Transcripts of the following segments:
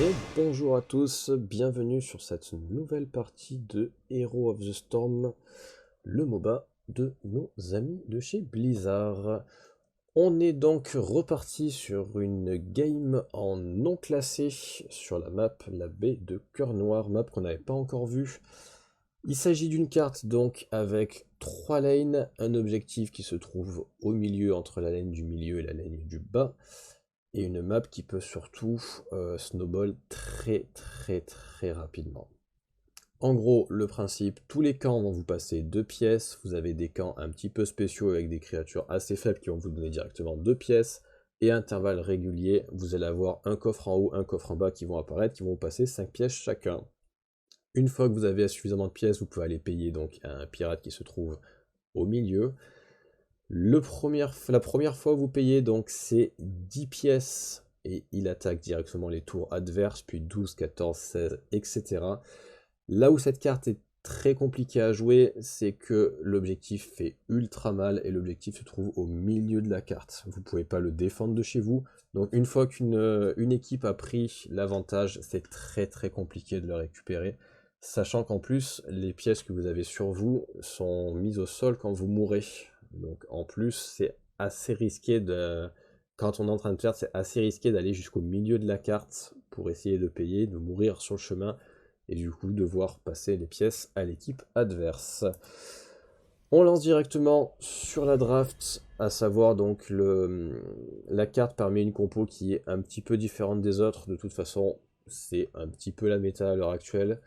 Et bonjour à tous, bienvenue sur cette nouvelle partie de Hero of the Storm, le MOBA de nos amis de chez Blizzard. On est donc reparti sur une game en non classé sur la map, la baie de Cœur Noir, map qu'on n'avait pas encore vue. Il s'agit d'une carte donc avec 3 lanes, un objectif qui se trouve au milieu entre la lane du milieu et la lane du bas, et une map qui peut surtout snowball très rapidement. En gros, le principe, tous les camps vont vous passer 2 pièces, vous avez des camps un petit peu spéciaux avec des créatures assez faibles qui vont vous donner directement 2 pièces, et à intervalles réguliers, vous allez avoir un coffre en haut, un coffre en bas qui vont apparaître, qui vont vous passer 5 pièces chacun. Une fois que vous avez suffisamment de pièces, vous pouvez aller payer donc à un pirate qui se trouve au milieu. La première fois vous payez donc c'est 10 pièces et il attaque directement les tours adverses, puis 12, 14, 16, etc. Là où cette carte est très compliquée à jouer, c'est que l'objectif fait ultra mal et l'objectif se trouve au milieu de la carte. Vous ne pouvez pas le défendre de chez vous, donc une fois qu'une équipe a pris l'avantage, c'est très compliqué de le récupérer. Sachant qu'en plus, les pièces que vous avez sur vous sont mises au sol quand vous mourrez. Donc en plus, c'est assez risqué de... Quand on est en train de perdre, c'est assez risqué d'aller jusqu'au milieu de la carte pour essayer de payer, de mourir sur le chemin, et du coup devoir passer les pièces à l'équipe adverse. On lance directement sur la draft, à savoir donc la carte permet une compo qui est un petit peu différente des autres. De toute façon, c'est un petit peu la méta à l'heure actuelle.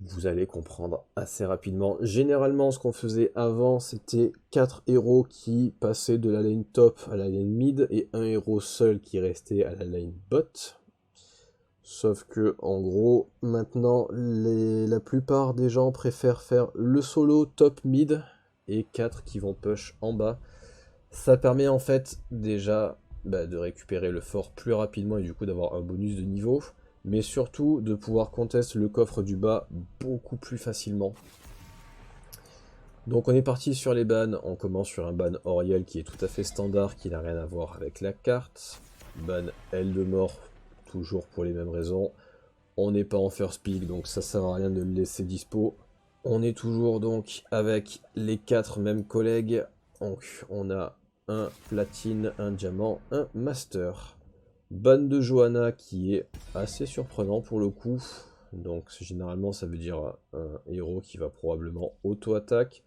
Vous allez comprendre assez rapidement. Généralement, ce qu'on faisait avant, c'était 4 héros qui passaient de la lane top à la lane mid, et un héros seul qui restait à la lane bot. Sauf que, en gros, maintenant, la plupart des gens préfèrent faire le solo top mid, et 4 qui vont push en bas. Ça permet en fait déjà de récupérer le fort plus rapidement et du coup d'avoir un bonus de niveau, mais surtout de pouvoir contest le coffre du bas beaucoup plus facilement. Donc on est parti sur les bans, on commence sur un ban Oriel qui est tout à fait standard, qui n'a rien à voir avec la carte. Ban Aile de mort, toujours pour les mêmes raisons. On n'est pas en first pick, donc ça sert à rien de le laisser dispo. On est toujours donc avec les 4 mêmes collègues. Donc on a un platine, un diamant, un master. Ban de Johanna qui est assez surprenant pour le coup. Donc généralement ça veut dire un héros qui va probablement auto-attaque.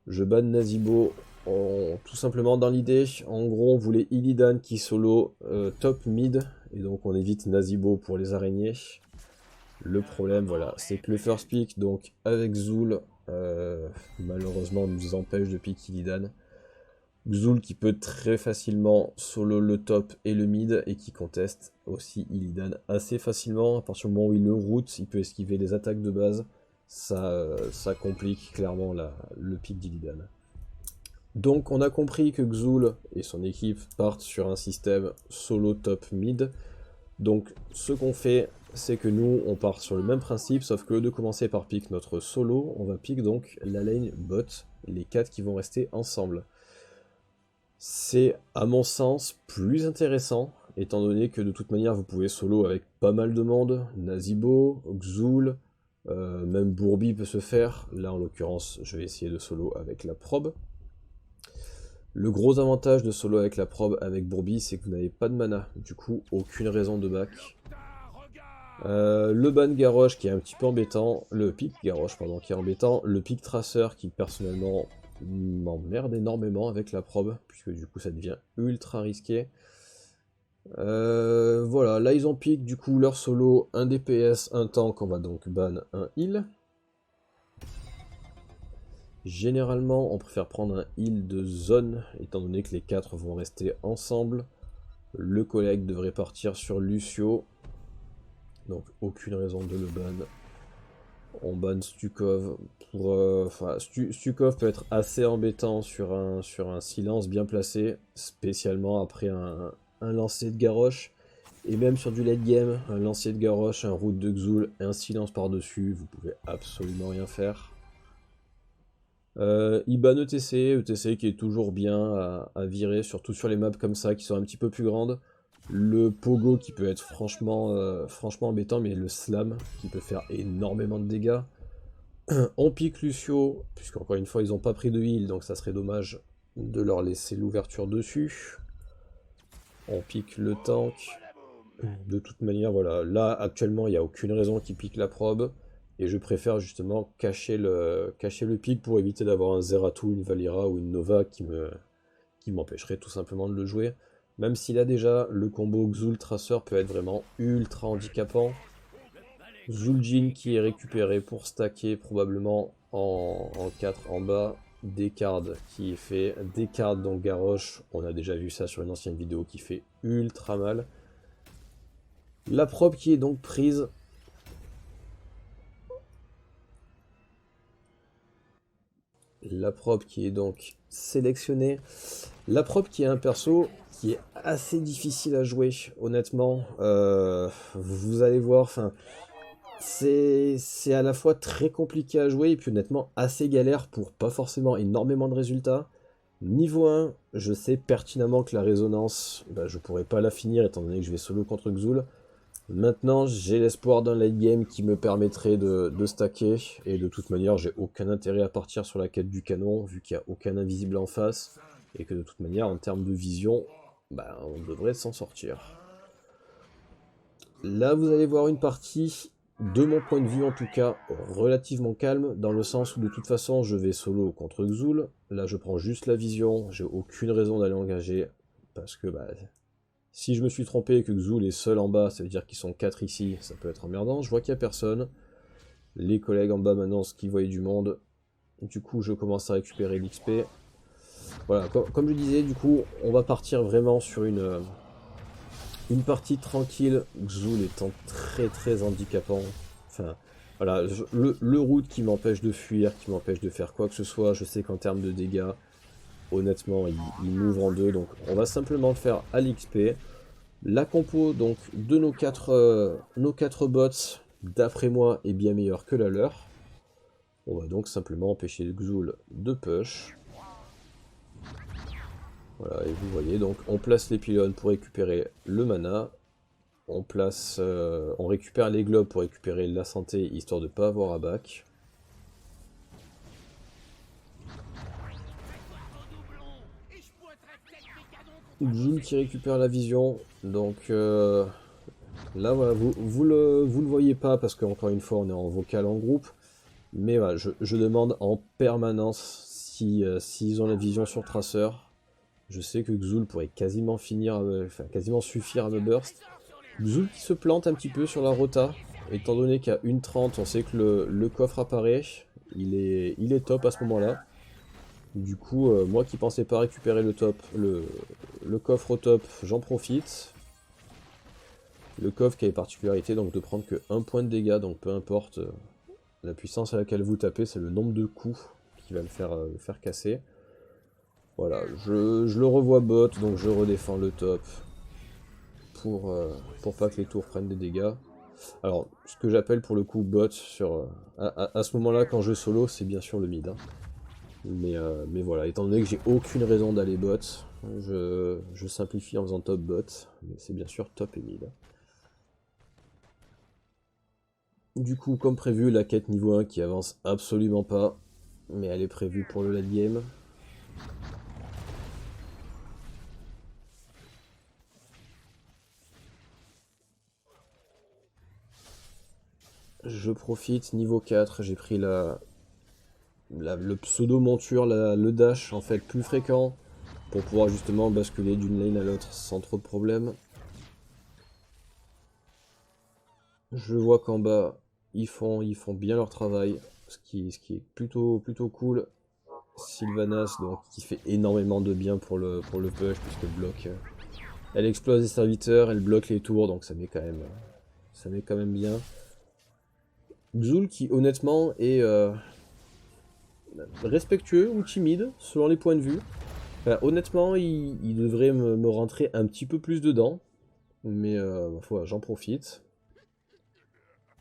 Je ban Nazibo tout simplement dans l'idée. En gros on voulait Illidan qui solo top mid. Et donc on évite Nazibo pour les araignées. Le problème, voilà, c'est que le first pick, donc avec Xul, malheureusement nous empêche de pick Illidan. Xul qui peut très facilement solo le top et le mid, et qui conteste aussi Illidan assez facilement. À partir du moment où il le route, il peut esquiver les attaques de base. Ça complique clairement le pick d'Illidan. Donc on a compris que Xul et son équipe partent sur un système solo top mid. Donc ce qu'on fait, c'est que nous on part sur le même principe, sauf que de commencer par pick notre solo, on va pick donc la lane bot, les 4 qui vont rester ensemble. C'est à mon sens plus intéressant, étant donné que de toute manière vous pouvez solo avec pas mal de monde, Nazibo, Xul, même Bourbi peut se faire, là en l'occurrence je vais essayer de solo avec la probe. Le gros avantage de solo avec la probe avec Bourbi, c'est que vous n'avez pas de mana, du coup aucune raison de back. Le ban Garrosh qui est un petit peu embêtant, le pic Garrosh pardon qui est embêtant, le pic Tracer qui personnellement m'emmerde énormément avec la probe, puisque du coup ça devient ultra risqué. Voilà, là ils ont pick du coup leur solo, un DPS, un tank, on va donc ban un heal. Généralement on préfère prendre un heal de zone, étant donné que les 4 vont rester ensemble. Le collègue devrait partir sur Lucio. Donc aucune raison de le ban. On ban Stukov. Stukov peut être assez embêtant sur un silence bien placé, spécialement après un lancer de Garrosh. Et même sur du late game, un lancer de Garrosh, un route de Xul, un silence par-dessus, vous pouvez absolument rien faire. Il ban ETC qui est toujours bien à virer, surtout sur les maps comme ça qui sont un petit peu plus grandes. Le pogo qui peut être franchement embêtant, mais le slam qui peut faire énormément de dégâts. On pique Lucio, puisqu'encore une fois ils n'ont pas pris de heal, donc ça serait dommage de leur laisser l'ouverture dessus. On pique le tank. De toute manière, voilà, là actuellement il n'y a aucune raison qu'ils piquent la probe. Et je préfère justement cacher le pic pour éviter d'avoir un Zeratul, une Valira ou une Nova qui m'empêcherait tout simplement de le jouer. Même si là déjà, le combo Xul Tracer peut être vraiment ultra handicapant. Zul'jin qui est récupéré pour stacker probablement en 4 en bas. Descard qui est fait. Descard donc Garrosh, on a déjà vu ça sur une ancienne vidéo qui fait ultra mal. La probe qui est donc prise. La probe qui est donc sélectionnée. La probe qui est un perso qui est assez difficile à jouer, honnêtement. Vous allez voir, enfin, c'est à la fois très compliqué à jouer et puis honnêtement assez galère pour pas forcément énormément de résultats. Niveau 1, je sais pertinemment que la résonance, bah, je pourrais pas la finir étant donné que je vais solo contre Xul. Maintenant, j'ai l'espoir d'un late game qui me permettrait de stacker, et de toute manière, j'ai aucun intérêt à partir sur la quête du canon, vu qu'il n'y a aucun invisible en face, et que de toute manière, en termes de vision, bah, on devrait s'en sortir. Là, vous allez voir une partie, de mon point de vue en tout cas, relativement calme, dans le sens où de toute façon, je vais solo contre Xul. Là, je prends juste la vision, j'ai aucune raison d'aller engager, parce que bah, si je me suis trompé et que Xul est seul en bas, ça veut dire qu'ils sont 4 ici, ça peut être emmerdant. Je vois qu'il n'y a personne. Les collègues en bas m'annoncent qu'ils voient du monde. Du coup, je commence à récupérer l'XP. Voilà, comme je disais, du coup, on va partir vraiment sur une partie tranquille. Xul étant très handicapant. Enfin, voilà, le route qui m'empêche de fuir, qui m'empêche de faire quoi que ce soit. Je sais qu'en termes de dégâts, honnêtement, il m'ouvre en deux. Donc, on va simplement le faire à l'XP. La compo donc de nos quatre bots, d'après moi, est bien meilleure que la leur. On va donc simplement empêcher le Xul de push. Voilà, et vous voyez, donc on place les pylônes pour récupérer le mana. On récupère les globes pour récupérer la santé, histoire de ne pas avoir à back. Xul qui récupère la vision, donc là voilà, vous le voyez pas parce qu'encore une fois on est en vocal en groupe. Mais voilà, je demande en permanence s'ils ont la vision sur Tracer. Je sais que Xul pourrait quasiment quasiment suffire à me burst. Xul qui se plante un petit peu sur la rota. Étant donné qu'à 1:30, on sait que le coffre apparaît. Il est top à ce moment-là. Du coup, moi qui pensais pas récupérer le coffre au top, j'en profite. Le coffre qui a la particularité donc de prendre que 1 point de dégâts, donc peu importe la puissance à laquelle vous tapez, c'est le nombre de coups qui va le faire casser. Voilà, je le revois bot, donc je redéfends le top pour pas que les tours prennent des dégâts. Alors, ce que j'appelle pour le coup bot, à ce moment-là, quand je solo, c'est bien sûr le mid. Hein. Mais voilà, étant donné que j'ai aucune raison d'aller bot, je simplifie en faisant top bot, mais c'est bien sûr top et mid. Du coup, comme prévu, la quête niveau 1 qui avance absolument pas, mais elle est prévue pour le late game. Je profite, niveau 4, j'ai pris le pseudo monture, le dash en fait plus fréquent, pour pouvoir justement basculer d'une lane à l'autre sans trop de problèmes. Je vois qu'en bas, ils font bien leur travail, ce qui est plutôt cool. Sylvanas, donc, qui fait énormément de bien pour le push, puisqu'elle bloque. Elle explose les serviteurs, elle bloque les tours, donc ça met quand même bien. Xul qui honnêtement est respectueux ou timide, selon les points de vue. Enfin, honnêtement, il devrait me rentrer un petit peu plus dedans, mais voilà, j'en profite.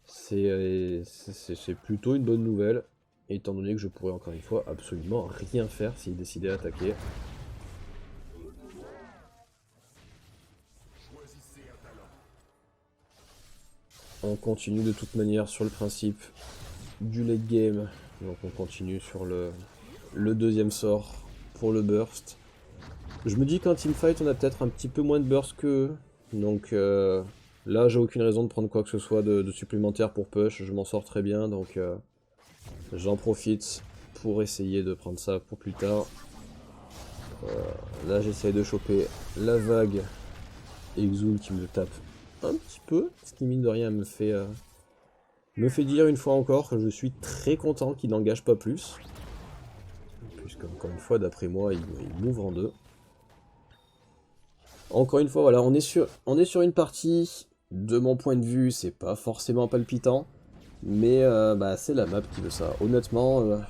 C'est plutôt une bonne nouvelle, étant donné que je pourrais encore une fois absolument rien faire s'il décidait d'attaquer. On continue de toute manière sur le principe du late game. Donc on continue sur le deuxième sort pour le burst. Je me dis qu'en teamfight on a peut-être un petit peu moins de burst qu'eux. Donc là j'ai aucune raison de prendre quoi que ce soit de supplémentaire pour push. Je m'en sors très bien donc j'en profite pour essayer de prendre ça pour plus tard. Là j'essaye de choper la vague et Xul qui me tape un petit peu, ce qui mine de rien me fait dire une fois encore que je suis très content qu'il n'engage pas plus. Puisque encore une fois d'après moi il m'ouvre en deux. Encore une fois voilà, on est sur une partie, de mon point de vue c'est pas forcément palpitant, mais bah, c'est la map qui veut ça. Honnêtement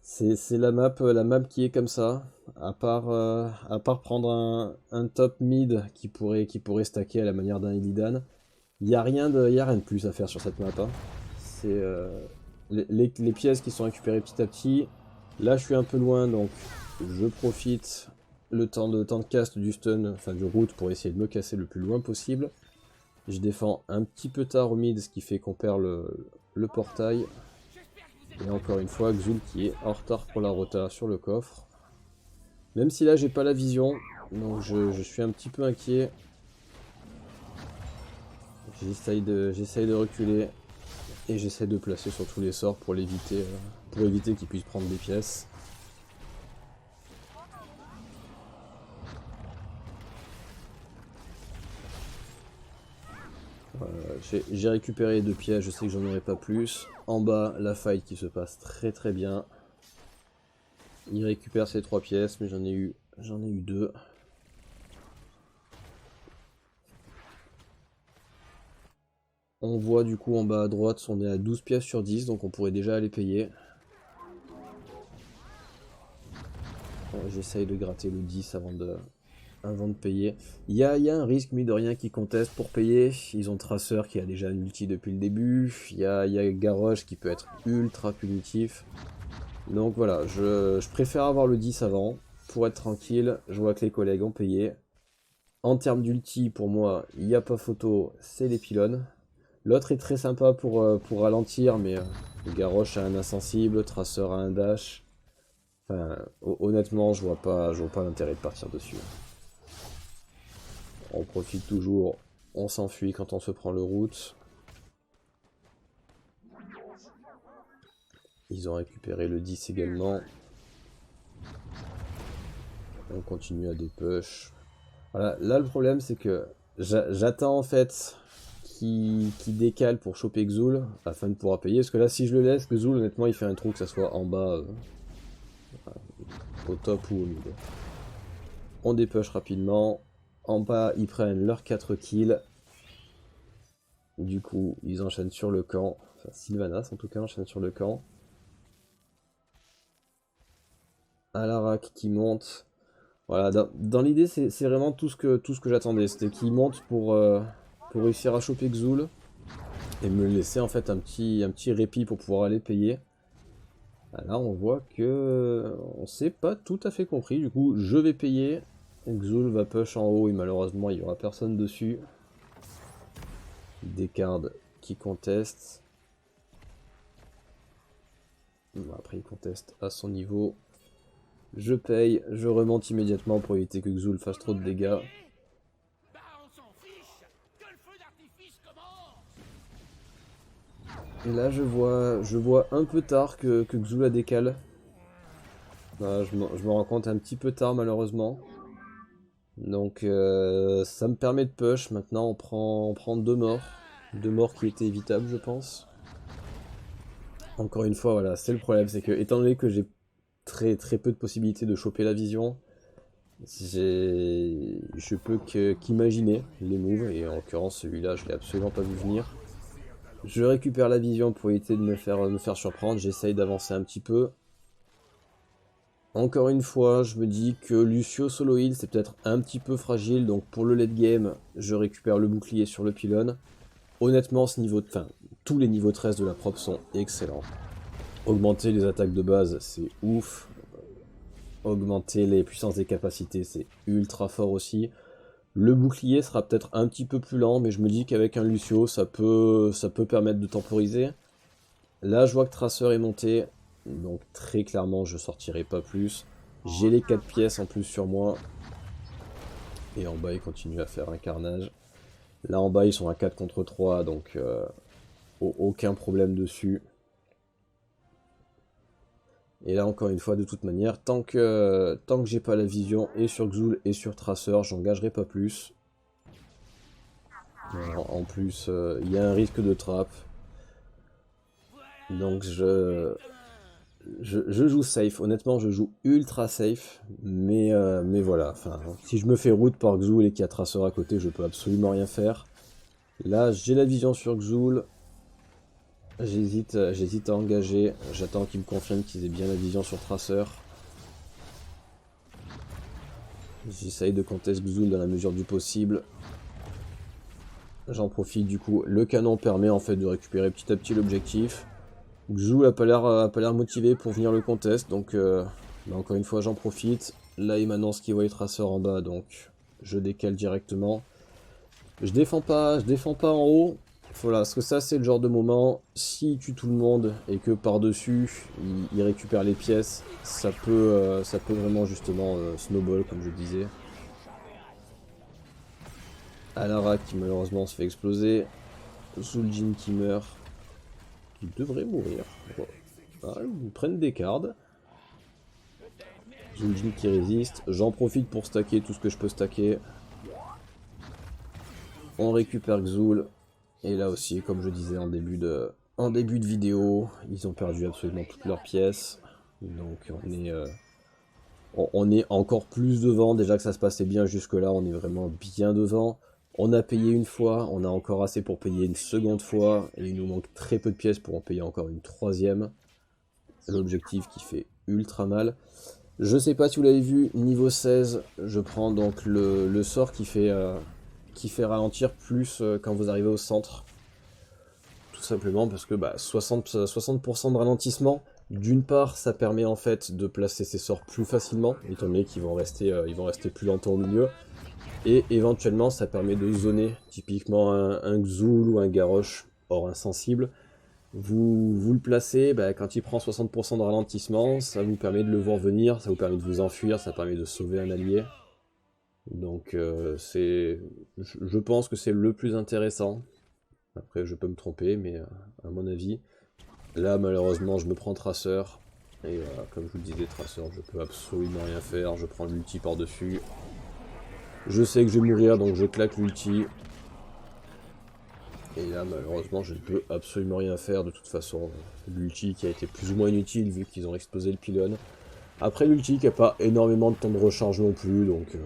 c'est la map qui est comme ça. À part prendre un top mid qui pourrait stacker à la manière d'un Illidan, il n'y a rien de plus à faire sur cette map. Hein. C'est les pièces qui sont récupérées petit à petit. Là je suis un peu loin donc je profite le temps de cast du stun, enfin du route pour essayer de me casser le plus loin possible. Je défends un petit peu tard au mid, ce qui fait qu'on perd le portail. Et encore une fois, Xul qui est en retard pour la rota sur le coffre. Même si là j'ai pas la vision, donc je suis un petit peu inquiet. J'essaye de reculer et j'essaie de placer sur tous les sorts pour éviter qu'il puisse prendre des pièces. J'ai récupéré 2 pièces, je sais que j'en aurai pas plus. En bas, la fight qui se passe très très bien. Il récupère ses 3 pièces, mais j'en ai eu 2. On voit du coup en bas à droite, on est à 12 pièces sur 10, donc on pourrait déjà aller payer. J'essaye de gratter le 10 avant de payer. Il y a un risque, mine de rien, qui conteste pour payer. Ils ont Tracer qui a déjà une ulti depuis le début. Il y a Garrosh qui peut être ultra punitif. Donc voilà, je préfère avoir le 10 avant, pour être tranquille. Je vois que les collègues ont payé. En termes d'ulti, pour moi, il n'y a pas photo, c'est les pylônes. L'autre est très sympa pour ralentir, mais Garrosh a un insensible, Tracer a un dash. Enfin, honnêtement, je vois pas l'intérêt de partir dessus. On profite toujours, on s'enfuit quand on se prend le route. Ils ont récupéré le 10 également. On continue à des push. Voilà, là le problème c'est que j'attends en fait qu'il décale pour choper Xul afin de pouvoir payer. Parce que là si je le laisse, Xul honnêtement il fait un trou que ça soit en bas, au top ou au mid. On dépush rapidement. En bas ils prennent leurs 4 kills. Du coup ils enchaînent sur le camp. Enfin Sylvanas en tout cas enchaîne sur le camp. Alarak qui monte. Voilà, dans l'idée c'est vraiment tout ce que j'attendais. C'était qu'il monte pour réussir à choper Xul. Et me laisser en fait un petit répit pour pouvoir aller payer. Là on voit que on s'est pas tout à fait compris. Du coup je vais payer. Xul va push en haut et malheureusement il n'y aura personne dessus. Descartes qui conteste. Après il conteste à son niveau. Je paye, je remonte immédiatement pour éviter que Xul fasse trop de dégâts. Et là je vois un peu tard que Xul a décale. Je me rends compte un petit peu tard malheureusement. Donc ça me permet de push. Maintenant on prend 2 morts. 2 morts qui étaient évitables je pense. Encore une fois voilà, c'est le problème, c'est que étant donné que j'ai très peu de possibilités de choper la vision, je peux qu'imaginer les moves, et en l'occurrence celui-là je l'ai absolument pas vu venir. Je récupère la vision pour éviter de me faire surprendre, j'essaye d'avancer un petit peu. Encore une fois, je me dis que Lucio solo heal c'est peut-être un petit peu fragile, donc pour le late game, je récupère le bouclier sur le pylône. Honnêtement, tous les niveaux 13 de la prop sont excellents. Augmenter les attaques de base, c'est ouf. Augmenter les puissances des capacités, c'est ultra fort aussi. Le bouclier sera peut-être un petit peu plus lent, mais je me dis qu'avec un Lucio, ça peut permettre de temporiser. Là, je vois que Tracer est monté, donc très clairement, je sortirai pas plus. J'ai les 4 pièces en plus sur moi. Et en bas, il continue à faire un carnage. Là, en bas, ils sont à 4 contre 3, donc aucun problème dessus. Et là, encore une fois, de toute manière, tant que j'ai pas la vision et sur Xul et sur Tracer, j'engagerai pas plus. En plus, il y a un risque de trap. Donc je joue safe. Honnêtement, je joue ultra safe. Mais voilà. Enfin, si je me fais route par Xul et qu'il y a Tracer à côté, je peux absolument rien faire. Là, j'ai la vision sur Xul. J'hésite à engager. J'attends qu'ils me confirment qu'ils aient bien la vision sur Tracer. J'essaye de contest Xul dans la mesure du possible. J'en profite du coup. Le canon permet en fait de récupérer petit à petit l'objectif. Xul a pas l'air motivé pour venir le contest, donc bah, encore une fois j'en profite. Là il m'annonce qu'il voit les traceurs en bas, donc je décale directement. Je défends pas en haut. Voilà, parce que ça c'est le genre de moment, s'il tue tout le monde et que par-dessus il récupère les pièces, ça peut vraiment justement snowball comme je disais. Alara qui malheureusement se fait exploser. Zul'jin qui meurt. Qui devrait mourir. Ah, ils prennent des cards. Zul'jin qui résiste. J'en profite pour stacker tout ce que je peux stacker. On récupère Xul. Et là aussi, comme je disais en début de vidéo, ils ont perdu absolument toutes leurs pièces. Donc on est encore plus devant. Déjà que ça se passait bien jusque là, on est vraiment bien devant. On a payé une fois, on a encore assez pour payer une seconde fois. Et il nous manque très peu de pièces pour en payer encore une troisième. L'objectif qui fait ultra mal. Je sais pas si vous l'avez vu, niveau 16, je prends donc le sort qui fait ralentir plus quand vous arrivez au centre. Tout simplement parce que 60% de ralentissement, d'une part ça permet en fait de placer ses sorts plus facilement, étant donné qu'ils vont rester plus longtemps au milieu. Et éventuellement ça permet de zoner, typiquement un Xul ou un Garrosh, hors insensible. Vous le placez, quand il prend 60% de ralentissement, ça vous permet de le voir venir, ça vous permet de vous enfuir, ça permet de sauver un allié. Donc je pense que c'est le plus intéressant. Après je peux me tromper, mais à mon avis, là malheureusement je me prends Tracer. Et comme je vous le disais, Tracer, je peux absolument rien faire, je prends l'ulti par-dessus. Je sais que je vais mourir, donc je claque l'ulti. Et là, malheureusement, je ne peux absolument rien faire. De toute façon, l'ulti qui a été plus ou moins inutile vu qu'ils ont explosé le pylône. Après, l'ulti qui n'a pas énormément de temps de recharge non plus. Donc,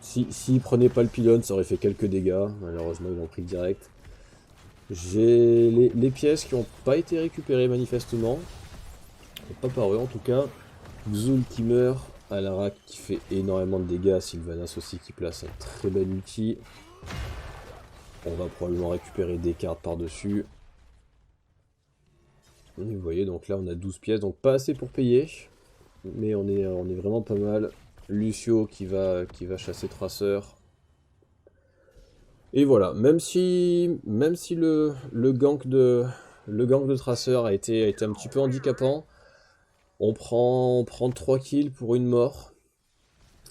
s'ils prenaient pas le pylône, ça aurait fait quelques dégâts. Malheureusement, ils l'ont pris direct. J'ai les pièces qui n'ont pas été récupérées manifestement. Pas par eux en tout cas. Xul qui meurt. Alara qui fait énormément de dégâts. Sylvanas aussi qui place un très bel ulti. On va probablement récupérer des cartes par-dessus. Vous voyez, donc là on a 12 pièces, donc pas assez pour payer. Mais on est vraiment pas mal. Lucio qui va chasser Tracer. Et voilà, même si le gank de Tracer a été un petit peu handicapant, on prend 3 kills pour une mort.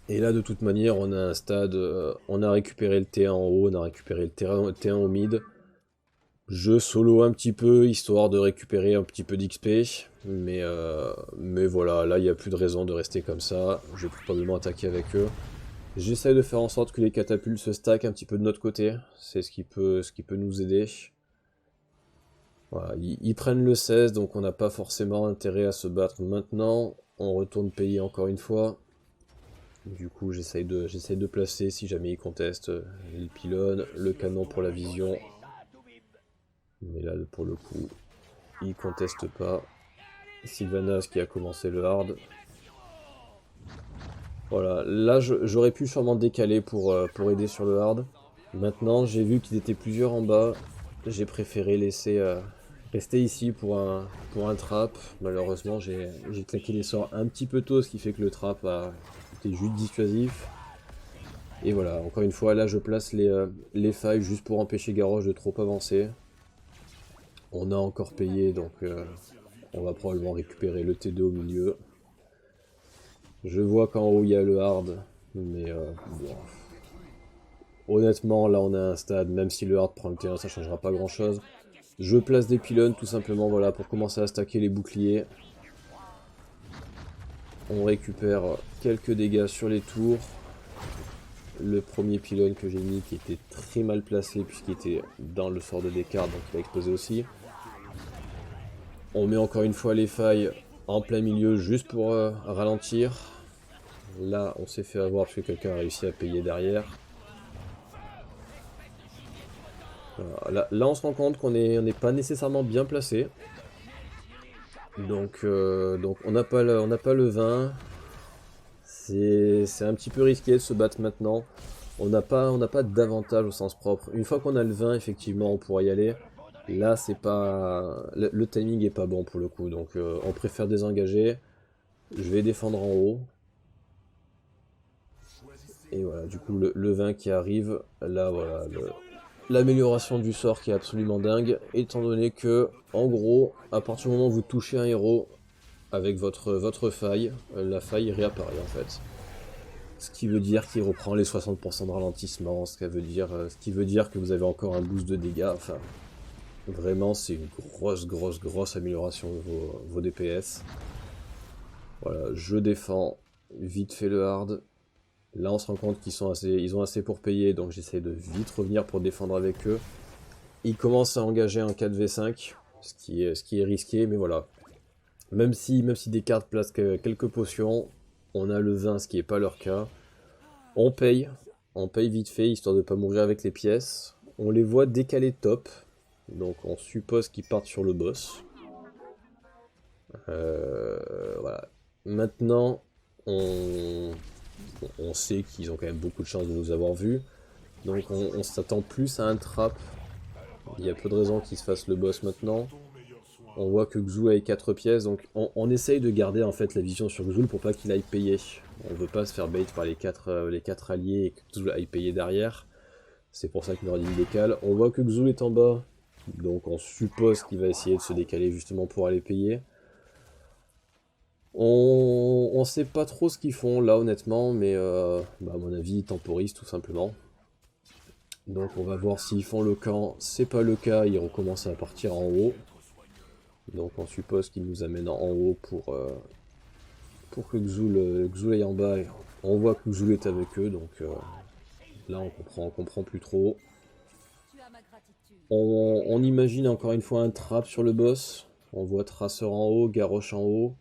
Et là, de toute manière, on a un stade, on a récupéré le T1 en haut, on a récupéré le T1 au mid. Je solo un petit peu, histoire de récupérer un petit peu d'XP. Mais voilà, là, il n'y a plus de raison de rester comme ça. Je vais probablement attaquer avec eux. J'essaie de faire en sorte que les catapultes se stackent un petit peu de notre côté. C'est ce qui peut nous aider. Voilà, ils prennent le 16, donc on n'a pas forcément intérêt à se battre maintenant. On retourne payer encore une fois. Du coup, j'essaye de placer, si jamais ils contestent, les pylônes, le canon pour la vision. Mais là, pour le coup, ils contestent pas. Sylvanas qui a commencé le hard. Voilà, là, j'aurais pu sûrement décaler pour aider sur le hard. Maintenant, j'ai vu qu'ils étaient plusieurs en bas. J'ai préféré laisser rester ici pour un trap. Malheureusement, j'ai claqué les sorts un petit peu tôt, ce qui fait que le trap a été juste dissuasif. Et voilà, encore une fois, là je place les failles juste pour empêcher Garrosh de trop avancer. On a encore payé, donc on va probablement récupérer le T2 au milieu. Je vois qu'en haut il y a le hard, mais bon. Honnêtement, là on a un stade, même si le hard prend le terrain, ça changera pas grand chose. Je place des pylônes tout simplement, voilà, pour commencer à stacker les boucliers. On récupère quelques dégâts sur les tours. Le premier pylône que j'ai mis qui était très mal placé puisqu'il était dans le sort de Descartes, donc il a explosé aussi. On met encore une fois les failles en plein milieu juste pour ralentir. Là on s'est fait avoir parce que quelqu'un a réussi à payer derrière. Voilà. Là on se rend compte qu'on n'est pas nécessairement bien placé. Donc on n'a pas, le 20. C'est un petit peu risqué de se battre maintenant. On n'a pas d'avantage au sens propre. Une fois qu'on a le 20, effectivement, on pourra y aller. Là, c'est pas... Le timing est pas bon pour le coup, donc on préfère désengager. Je vais défendre en haut. Et voilà, du coup, le 20 qui arrive, là, voilà, l'amélioration du sort qui est absolument dingue, étant donné que, en gros, à partir du moment où vous touchez un héros avec votre faille, la faille réapparaît en fait. Ce qui veut dire qu'il reprend les 60% de ralentissement, ce qui veut dire que vous avez encore un boost de dégâts, enfin... Vraiment, c'est une grosse amélioration de vos DPS. Voilà, je défends vite fait le hard. Là, on se rend compte ils ont assez pour payer, donc j'essaie de vite revenir pour défendre avec eux. Ils commencent à engager un 4v5, ce qui est risqué, mais voilà. Même si Descartes place quelques potions, on a le 20, ce qui n'est pas leur cas. On paye vite fait, histoire de ne pas mourir avec les pièces. On les voit décaler top. Donc on suppose qu'ils partent sur le boss. Voilà. Maintenant, on sait qu'ils ont quand même beaucoup de chance de nous avoir vus. Donc on s'attend plus à un trap. Il y a peu de raisons qu'ils se fassent le boss maintenant. On voit que Xul a 4 pièces, donc on essaye de garder en fait la vision sur Xul pour pas qu'il aille payer. On veut pas se faire bait par les 4 alliés et que Xul aille payer derrière. C'est pour ça que Nordin décale. On voit que Xul est en bas. Donc on suppose qu'il va essayer de se décaler justement pour aller payer. On sait pas trop ce qu'ils font là honnêtement, mais à mon avis ils temporisent tout simplement. Donc on va voir s'ils font le camp. C'est pas le cas, ils recommencent à partir en haut. Donc on suppose qu'ils nous amènent en haut pour que Xul aille en bas. On voit que Xul est avec eux, donc là on comprend plus trop. On imagine encore une fois un trap sur le boss. On voit Tracer en haut, Garrosh en haut.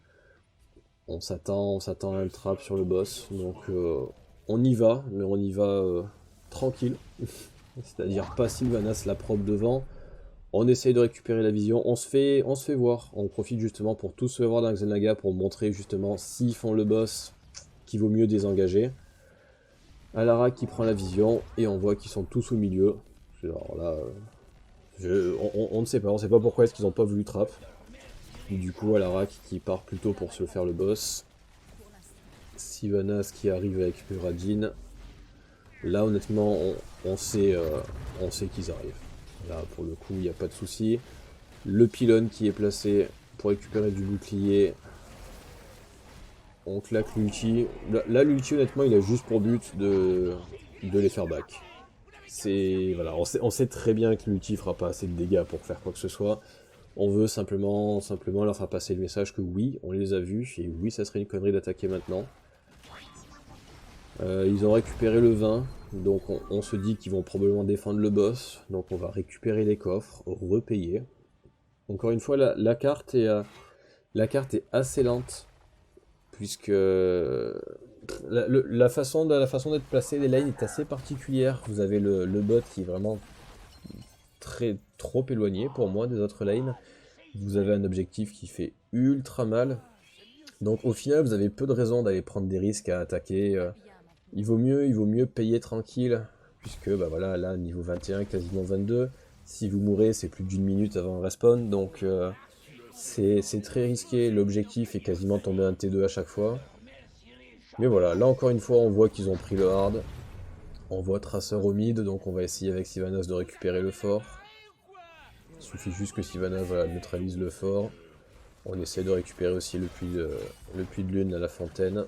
On s'attend à un trap sur le boss. Donc on y va, mais on y va tranquille. C'est-à-dire pas Sylvanas la probe devant. On essaye de récupérer la vision. On se fait voir. On profite justement pour tous se voir dans Xel'Naga pour montrer justement s'ils font le boss qu'il vaut mieux désengager. Alara qui prend la vision et on voit qu'ils sont tous au milieu. Alors là... on ne sait pas, pourquoi est-ce qu'ils n'ont pas voulu trap. Du coup, Alara qui part plutôt pour se faire le boss. Sylvanas qui arrive avec Muradin. Là, honnêtement, on sait qu'ils arrivent. Là, pour le coup, il n'y a pas de souci. Le pylône qui est placé pour récupérer du bouclier. On claque l'ulti. Là, l'ulti, honnêtement, il a juste pour but de les faire back. Voilà, on sait très bien que l'ulti fera pas assez de dégâts pour faire quoi que ce soit. On veut simplement leur faire passer le message que oui, on les a vus, et oui, ça serait une connerie d'attaquer maintenant. Ils ont récupéré le 20, donc on se dit qu'ils vont probablement défendre le boss, donc on va récupérer les coffres, repayer. Encore une fois, la carte est assez lente, puisque la façon d'être placé, les lanes est assez particulière. Vous avez le bot qui est vraiment trop éloigné pour moi des autres lanes. Vous avez un objectif qui fait ultra mal. Donc au final, vous avez peu de raisons d'aller prendre des risques à attaquer. Il vaut mieux payer tranquille, puisque bah voilà, là niveau 21, quasiment 22. Si vous mourrez, c'est plus d'une minute avant un respawn, donc c'est très risqué. L'objectif est quasiment de tomber un T2 à chaque fois. Mais voilà, là encore une fois, on voit qu'ils ont pris le hard. On voit Tracer au mid, donc on va essayer avec Sylvanas de récupérer le fort. Il suffit juste que Sylvanas voilà, neutralise le fort. On essaie de récupérer aussi le puits de lune à la fontaine.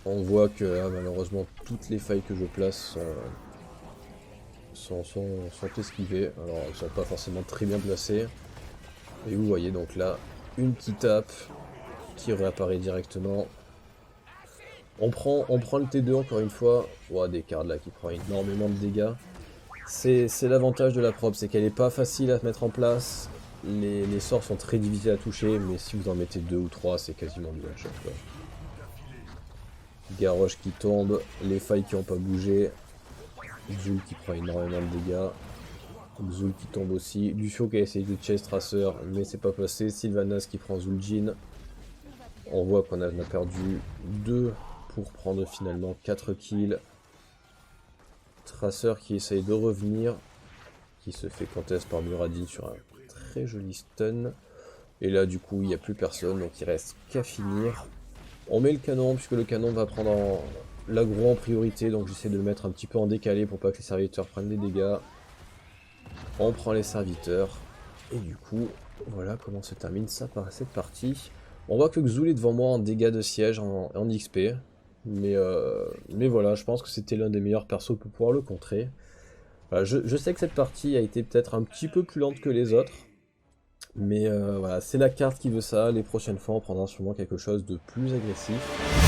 On voit que malheureusement toutes les failles que je place sont esquivées. Alors elles sont pas forcément très bien placées. Et vous voyez donc là une petite tape qui réapparaît directement. On prend le T2 encore une fois. Ouah, des cartes là qui prend énormément de dégâts. C'est l'avantage de la prop, c'est qu'elle est pas facile à mettre en place. Les sorts sont très difficiles à toucher, mais si vous en mettez 2 ou 3, c'est quasiment du one-shot. Garrosh qui tombe, les failles qui n'ont pas bougé. Xul qui prend énormément de dégâts. Xul qui tombe aussi. Lucio qui a essayé de chase Tracer, mais c'est pas passé. Sylvanas qui prend Zul'jin. On voit qu'on a perdu 2 pour prendre finalement 4 kills. Tracer qui essaye de revenir, qui se fait contest par Muradin sur un très joli stun. Et là du coup il n'y a plus personne, donc il reste qu'à finir. On met le canon, puisque le canon va prendre l'aggro en priorité, donc j'essaie de le mettre un petit peu en décalé pour pas que les serviteurs prennent des dégâts. On prend les serviteurs, et du coup, voilà comment se termine ça par cette partie. On voit que Xul est devant moi en dégâts de siège, en XP. Mais voilà, je pense que c'était l'un des meilleurs persos pour pouvoir le contrer. Voilà, je sais que cette partie a été peut-être un petit peu plus lente que les autres. Mais voilà, c'est la carte qui veut ça. Les prochaines fois, on prendra sûrement quelque chose de plus agressif.